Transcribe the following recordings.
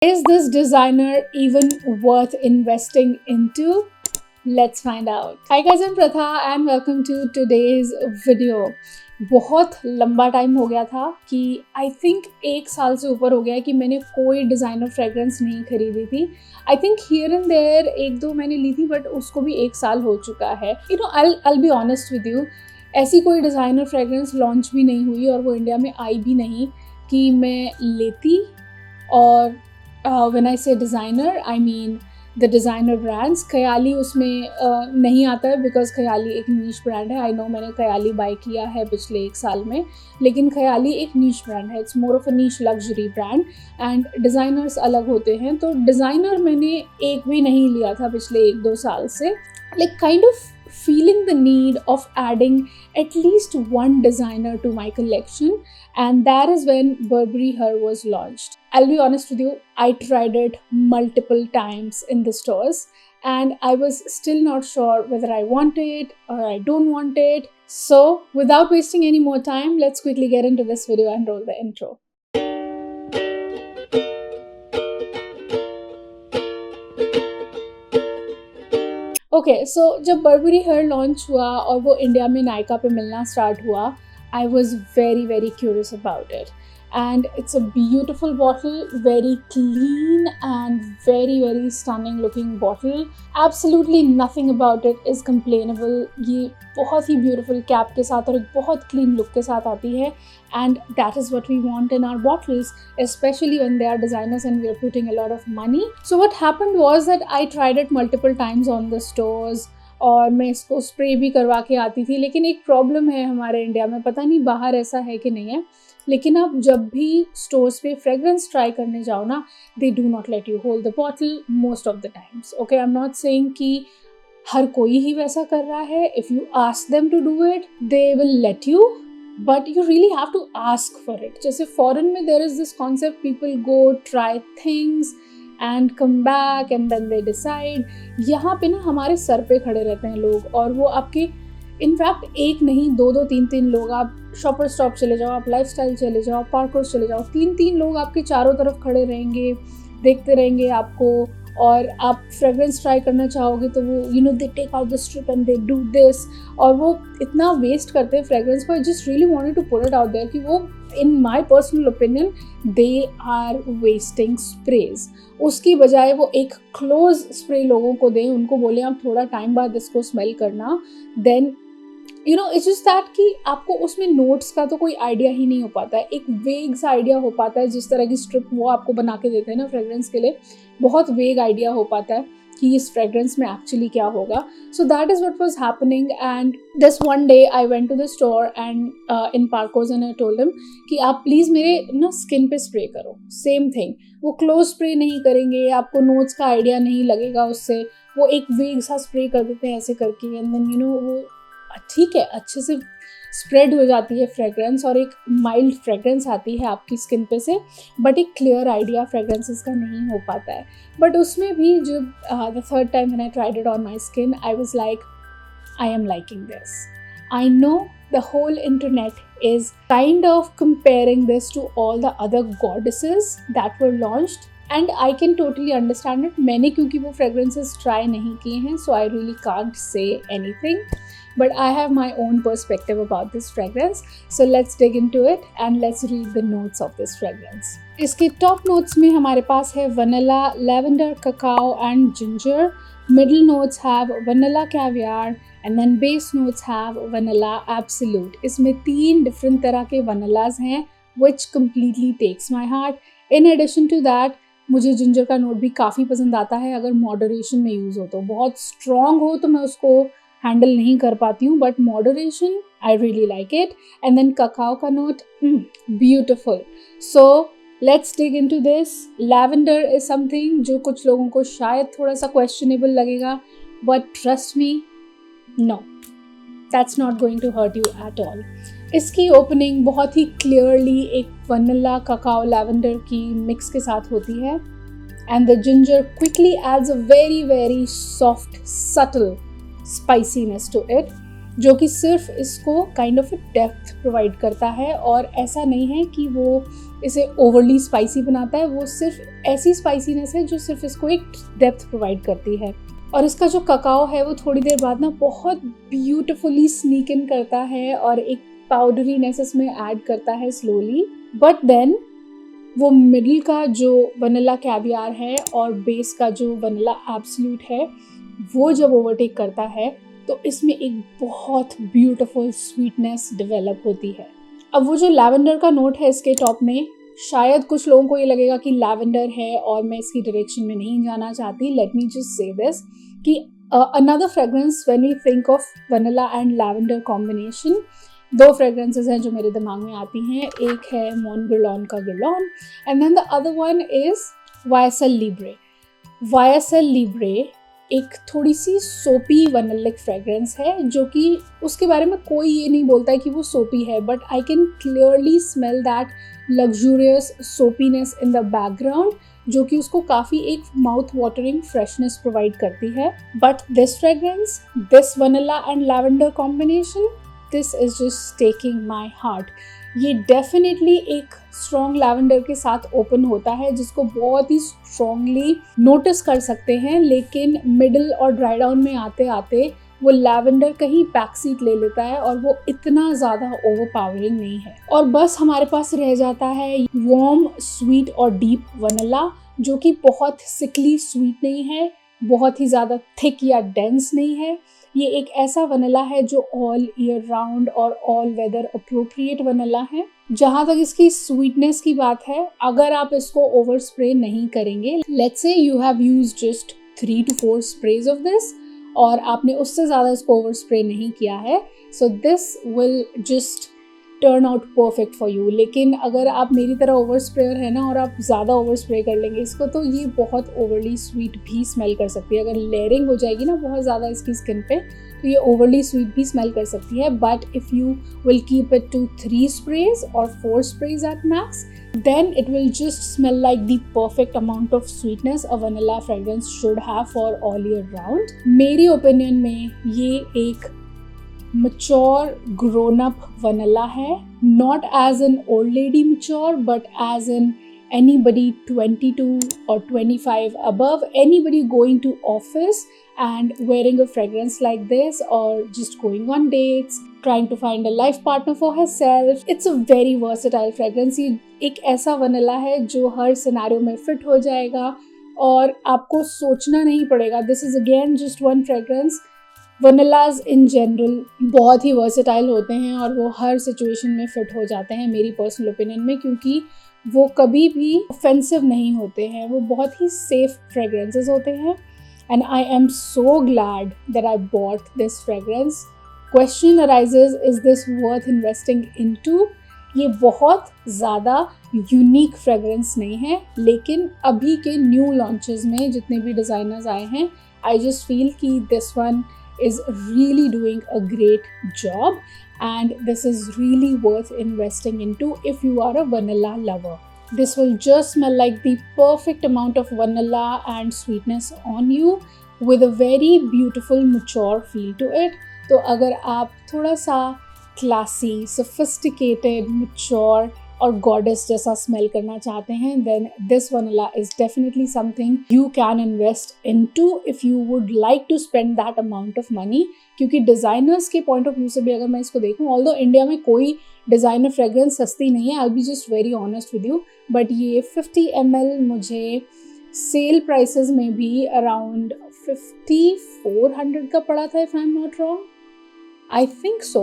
Is this designer even worth investing into? Let's find out. Hi guys, I'm Pratha and welcome to today's video. बहुत लंबा time हो गया था कि I think 1 साल से ऊपर हो गया है कि मैंने कोई डिज़ाइनर फ्रेगरेंस नहीं खरीदी थी. I think here and there एक दो मैंने ली थी बट उसको भी 1 साल हो चुका है. I be honest with you, ऐसी कोई डिज़ाइनर फ्रेगरेंस लॉन्च भी नहीं हुई और वो इंडिया में आई भी नहीं कि मैं लेती. और when I say designer, I mean the designer brands. ख़याली उसमें नहीं आता है बिकॉज ख़याली एक नीश ब्रांड है. आई नो मैंने ख़याली बाय किया है पिछले 1 साल में, लेकिन ख़याली एक नीश ब्रांड है. It's more of a niche luxury brand and designers अलग होते हैं. तो डिज़ाइनर मैंने एक भी नहीं लिया था पिछले 1-2 साल से. Like kind of feeling the need of adding at least one designer to my collection, and that is when Burberry Her was launched. I'll be honest with you, I tried it multiple times in the stores and I was still not sure whether I want it or I don't want it. So without wasting any more time, let's quickly get into this video and roll the intro. Okay so जब Barbari hair launch हुआ और वो India में नायका पे मिलना start हुआ, I was very very curious about it. And it's a beautiful bottle, very clean and very very stunning looking bottle. Absolutely nothing about it is complainable. ये बहुत ही ब्यूटिफुल कैप के साथ और एक बहुत क्लीन लुक के साथ आती है. And that is what we want in our bottles, especially when they are designers and we are putting a lot of money. So what happened was that I tried it multiple times on the stores और मैं इसको spray भी करवा के आती थी. लेकिन एक प्रॉब्लम है हमारे इंडिया में, पता नहीं बाहर ऐसा है कि नहीं है, लेकिन आप जब भी स्टोर्स पे फ्रेगरेंस ट्राई करने जाओ ना, they do not let you hold the bottle most of the times. Okay, I am not saying कि हर कोई ही वैसा कर रहा है. If you ask them to do it they will let you, but you really have to ask for it. जैसे foreign में there is this concept, people go try things and come back and then they decide. यहाँ पे ना हमारे sir पे खड़े रहते हैं लोग और वो आपके इनफैक्ट एक नहीं 2-2 3-3 लोग, आप शॉपर स्टॉप चले जाओ, आप लाइफस्टाइल चले जाओ, पार्कोस चले जाओ, 3-3 लोग आपके चारों तरफ खड़े रहेंगे, देखते रहेंगे आपको. और आप फ्रेगरेंस ट्राई करना चाहोगे तो वो they take out the strip and they do this, और वो इतना वेस्ट करते हैं फ्रेगरेंस को. I just really wanted to put it out there कि वो in my personal opinion they are wasting sprays. उसकी बजाय वो एक क्लोज स्प्रे लोगों को दें, उनको बोले आप थोड़ा टाइम बाद इसको स्मेल करना. देन इट्स जस्ट दैट कि आपको उसमें नोट्स का तो कोई आइडिया ही नहीं हो पाता है. एक वेग सा आइडिया हो पाता है, जिस तरह की स्ट्रिप वो आपको बना के देते हैं ना फ्रेगरेंस के लिए, बहुत वेग आइडिया हो पाता है कि इस फ्रेगरेंस में एक्चुअली क्या होगा. So that is what was happening. And this one day I went to the store and in Parcos and I told him कि आप प्लीज़ मेरे ना स्किन पे स्प्रे करो. सेम थिंग, वो क्लोज स्प्रे नहीं करेंगे, आपको नोट्स का आइडिया नहीं लगेगा उससे, वो एक वेग सा स्प्रे कर देते हैं ऐसे करके. एंड देन वो ठीक है, अच्छे से स्प्रेड हो जाती है फ्रेगरेंस और एक माइल्ड फ्रेगरेंस आती है आपकी स्किन पे से, बट एक क्लियर आइडिया फ्रेगरेंसेस का नहीं हो पाता है. बट उसमें भी जब the third time when I tried it on my skin, I was like I am liking this. I know the whole internet is kind of comparing this to all the other goddesses that were launched and I can totally understand it. मैंने क्योंकि वो fragrances try नहीं किए हैं, so I really can't say anything. But I have my own perspective about this fragrance. So let's dig into it and let's read the notes of this fragrance. इसके top notes में हमारे पास है vanilla, lavender, cacao and ginger. Middle notes have vanilla caviar and then base notes have vanilla absolute. इसमें 3 different तरह के vanillas हैं which completely takes my heart. In addition to that, मुझे ginger का note भी काफ़ी पसंद आता है अगर मॉडरेशन में यूज़ हो तो. बहुत स्ट्रॉन्ग हो तो मैं उसको हैंडल नहीं कर पाती हूँ, but moderation I really like it. And then cacao का note, beautiful. So let's dig into this. Lavender is something जो कुछ लोगों को शायद थोड़ा सा क्वेश्चनेबल लगेगा, but trust me, no, that's not going to hurt you at all. इसकी ओपनिंग बहुत ही क्लियरली एक वनीला ककाओ लैवेंडर की मिक्स के साथ होती है. And the ginger quickly adds a very very soft subtle spiciness to it. जो कि सिर्फ इसको काइंड ऑफ डेप्थ प्रोवाइड करता है, और ऐसा नहीं है कि वो इसे ओवरली स्पाइसी बनाता है, वो सिर्फ ऐसी स्पाइसीनेस है जो सिर्फ इसको एक डेप्थ प्रोवाइड करती है। और इसका जो ककाओ है वो थोड़ी देर बाद ना बहुत ब्यूटिफुली स्नीक इन करता है और एक पाउडरीनेस इसमें ऐड करता है स्लोली, बट देन वो मिडिल का जो वनीला कैवियार है और बेस का जो वनीला एब्सोल्यूट है वो जब ओवरटेक करता है तो इसमें एक बहुत ब्यूटीफुल स्वीटनेस डेवलप होती है। अब वो जो लैवेंडर का नोट है इसके टॉप में, शायद कुछ लोगों को ये लगेगा कि लैवेंडर है और मैं इसकी डायरेक्शन में नहीं जाना चाहती। Let me just say this कि another fragrance when we think of vanilla and lavender combination, दो फ्रेग्रेंसेस हैं जो मेरे दिमाग में आती हैं। एक है मॉन गुरलॉन का Guerlain and then the other one is YSL Libre. YSL Libre एक थोड़ी सी सोपी वनीलिक फ्रेग्रेंस है जो कि उसके बारे में कोई ये नहीं बोलता है कि वो सोपी है, but I can clearly smell that luxurious soapiness in the background, जो कि उसको काफ़ी एक माउथ वाटरिंग फ्रेशनेस प्रोवाइड करती है। But this fragrance, this vanilla and lavender combination, this is just taking my heart. ये डेफिनेटली एक स्ट्रॉन्ग लैवेंडर के साथ ओपन होता है जिसको बहुत ही स्ट्रॉन्गली नोटिस कर सकते हैं, लेकिन मिडिल और ड्राई डाउन में आते आते वो लैवेंडर कहीं बैक सीट ले लेता है और वो इतना ज़्यादा ओवरपावरिंग नहीं है। और बस हमारे पास रह जाता है वार्म, स्वीट और डीप वनीला, जो कि बहुत सिकली स्वीट नहीं है, बहुत ही ज़्यादा थिक या डेंस नहीं है। ये एक ऐसा वनीला है जो ऑल ईयर राउंड और ऑल वेदर अप्रोप्रिएट वनीला है। जहाँ तक इसकी स्वीटनेस की बात है, अगर आप इसको ओवर स्प्रे नहीं करेंगे, let's say you have used just 3 to 4 sprays of this और आपने उससे ज़्यादा इसको ओवर स्प्रे नहीं किया है, so this will just turn out perfect for you. लेकिन अगर आप मेरी तरह ओवर स्प्रेयर है ना और आप ज़्यादा ओवर स्प्रे कर लेंगे इसको, तो ये बहुत ओवरली स्वीट भी स्मेल कर सकती है। अगर लेयरिंग हो जाएगी ना बहुत ज़्यादा इसकी स्किन पे, तो ये ओवरली स्वीट भी स्मेल कर सकती है। But if you will keep it to 3 sprays or 4 sprays at max, then it will just smell like the perfect amount of sweetness a vanilla fragrance should have for all year round। मेरी opinion में ये एक mature grown up vanilla है, not as an old lady mature but as in anybody 22 or 25 above, anybody going to office and wearing a fragrance like this or just going on dates, trying to find a life partner for herself. It's a very versatile fragrance। ये एक ऐसा vanilla है जो हर scenario में fit हो जाएगा और आपको सोचना नहीं पड़ेगा। This is again just one fragrance। Vanillas in general बहुत ही वर्सेटाइल होते हैं और वो हर सिचुएशन में फिट हो जाते हैं मेरी पर्सनल ओपिनियन में, क्योंकि वो कभी भी ऑफेंसिव नहीं होते हैं, वो बहुत ही सेफ फ्रेग्रेंसेस होते हैं। And I am so glad that I bought this fragrance. Question arises, is this worth investing into? ये बहुत ज़्यादा यूनिक फ्रेग्रेंस नहीं है, लेकिन अभी के न्यू लॉन्चेस में जितने भी डिज़ाइनर्स आए हैं, आई जस्ट फील कि this one is really doing a great job and this is really worth investing into if you are a vanilla lover. This will just smell like the perfect amount of vanilla and sweetness on you with a very beautiful mature feel to it. तो अगर आप थोड़ा सा classy, sophisticated, mature और goddess जैसा smell करना चाहते हैं, then this vanilla is definitely something you can invest into if you would like to spend that amount of money। क्योंकि डिज़ाइनर्स के पॉइंट ऑफ व्यू से भी अगर मैं इसको देखूँ, ऑल्दो इंडिया में कोई डिज़ाइनर फ्रेग्रेंस सस्ती नहीं है, I be just very honest with you, but ये 50 ml मुझे सेल प्राइसेस में भी अराउंड 5400 का पड़ा था, if I am not wrong. I think so,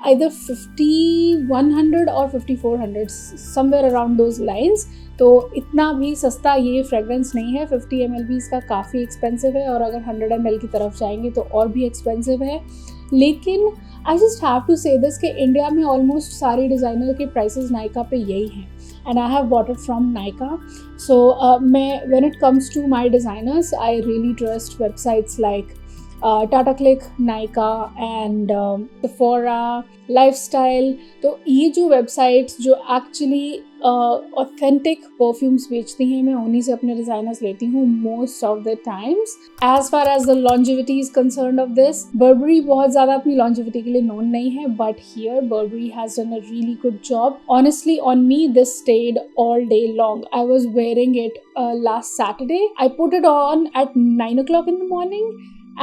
either 5100 or 5400, somewhere around those lines। तो इतना भी सस्ता ये फ्रेग्रेंस नहीं है। 50 ml भी इसका काफ़ी एक्सपेंसिव है और अगर 100 ml की तरफ जाएंगे तो और भी एक्सपेंसिव है। लेकिन I just have to say this कि इंडिया में ऑलमोस्ट सारे डिज़ाइनर के प्राइसेस नायका पे यही हैं and I have bought it from Nykaa. So मैं when it comes to my designers, I really trust websites like Tata CLiQ, Nykaa and Sephora, lifestyle. तो ये जो वेबसाइट्स जो एक्चुअली ऑथेंटिक परफ्यूम्स बेचती हैं, मैं उन्हीं से अपने डिज़ाइनर्स लेती हूँ most of the times. As far as the longevity is concern of this, Burberry बहुत ज़्यादा अपनी लॉन्जिविटी के लिए नोन नहीं है, but here Burberry has done a really good job. Honestly on me this stayed all day long. I was wearing it last Saturday. I put it on at 9 o'clock in the morning,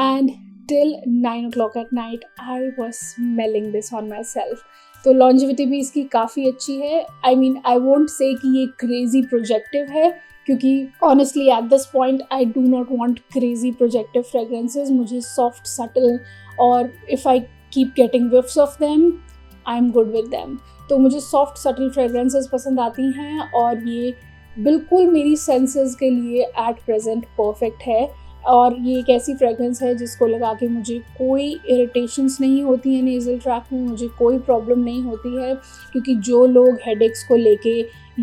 and till 9 o'clock at night I was smelling this on myself. तो longevity भी इसकी काफ़ी अच्छी है. I mean I won't say कि ये crazy projective है, क्योंकि honestly at this point I do not want crazy projective fragrances. मुझे सॉफ्ट सटल, और if I keep getting whiffs of them I am good with them. तो मुझे soft subtle fragrances पसंद आती हैं, और ये बिल्कुल मेरी सेंसेस के लिए एट प्रेजेंट परफेक्ट है. और ये एक ऐसी फ्रेगरेंस है जिसको लगा के मुझे कोई इरिटेशंस नहीं होती हैं नेज़ल ट्रैक में, मुझे कोई प्रॉब्लम नहीं होती है. क्योंकि जो लोग हेडेक्स को लेके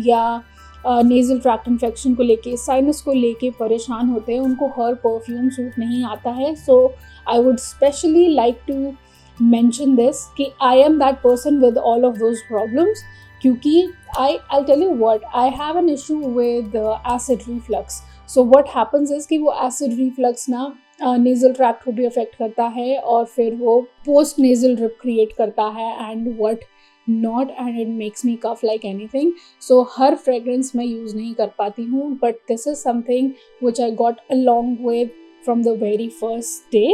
या नेज़ल ट्रैक्ट इन्फेक्शन को लेके, साइनस को लेके परेशान होते हैं, उनको हर परफ्यूम सूट नहीं आता है. So I would specially like to mention this कि I am that person with all of those problems. क्योंकि I'll tell you what, I have an issue with acid reflux. So what happens is कि वो acid reflux ना nasal tract को भी affect करता है, और फिर वो post nasal drip create करता है and what not, and it makes me cough like anything. So her fragrance मैं use नहीं कर पाती हूँ, but this is something which I got along with from the very first day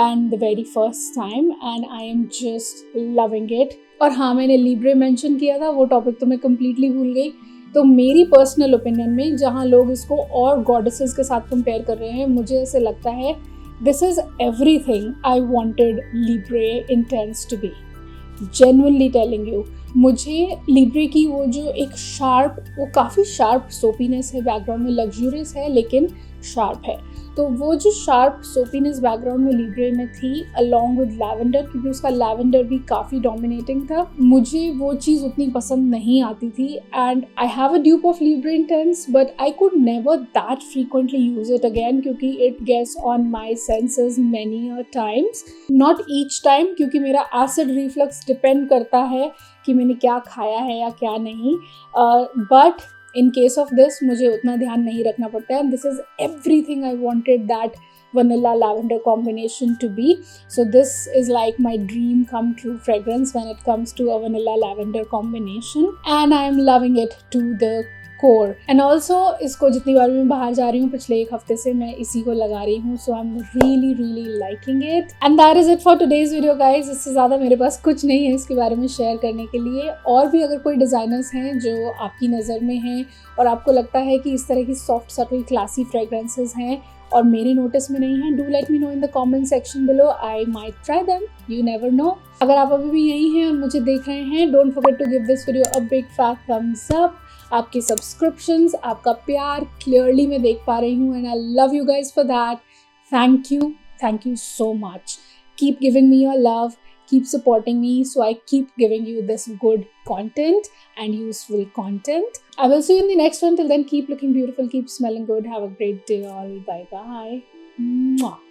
and the very first time, and I am just loving it. और हाँ, मैंने Libre mention किया था, वो टॉपिक तो मैं कम्प्लीटली भूल गई. तो मेरी पर्सनल ओपिनियन में, जहाँ लोग इसको और गॉडेसेस के साथ कंपेयर कर रहे हैं, मुझे ऐसे लगता है this is everything I wanted Libre Intense to be. Genuinely telling you, मुझे लिब्रे की वो जो एक शार्प, वो काफ़ी शार्प सोपीनेस है, बैकग्राउंड में लग्जूरियस है लेकिन शार्प है. तो वो जो शार्प सोपीनेस बैकग्राउंड में लिब्रे में थी, अलॉन्ग विद लैवेंडर, क्योंकि उसका लैवेंडर भी काफ़ी डोमिनेटिंग था, मुझे वो चीज़ उतनी पसंद नहीं आती थी. And I have a dupe of Libre Intense, but I could never that frequently use it again, क्योंकि it gets on my senses many a times. Not each time, क्योंकि मेरा एसिड रिफ्लक्स डिपेंड करता है कि मैंने क्या खाया है या क्या नहीं. But in case of this मुझे उतना ध्यान नहीं रखना पड़ता है. This is everything I wanted that vanilla lavender combination to be. So this is like my dream come true fragrance when it comes to a vanilla lavender combination, and I am loving it to the core. And also इसको जितनी बार मैं बाहर जा रही हूँ, पिछले एक हफ्ते से मैं इसी को लगा रही हूँ. So I'm really liking it. And that is it for today's video guys. इससे ज़्यादा मेरे पास कुछ नहीं है इसके बारे में शेयर करने के लिए. और भी अगर कोई डिज़ाइनर्स हैं जो आपकी नज़र में हैं और आपको लगता है कि इस तरह की सॉफ्ट सटल क्लासी फ्रेगरेंसेज हैं और मेरे नोटिस में नहीं है, do let me know in the comment section below. I might try them, you never know. अगर आप अभी भी यहीं हैं और मुझे देख रहे हैं, don't forget to give this video a big fat thumbs up. आपके सब्सक्रिप्शंस, आपका प्यार क्लियरली मैं देख पा रही हूँ, and I love you guys for that. Thank you so much. Keep giving me your love, keep supporting me, so I keep giving you this good content and useful content. I will see you in the next one. Till then, keep looking beautiful, keep smelling good. Have a great day all. Bye bye. Mwah.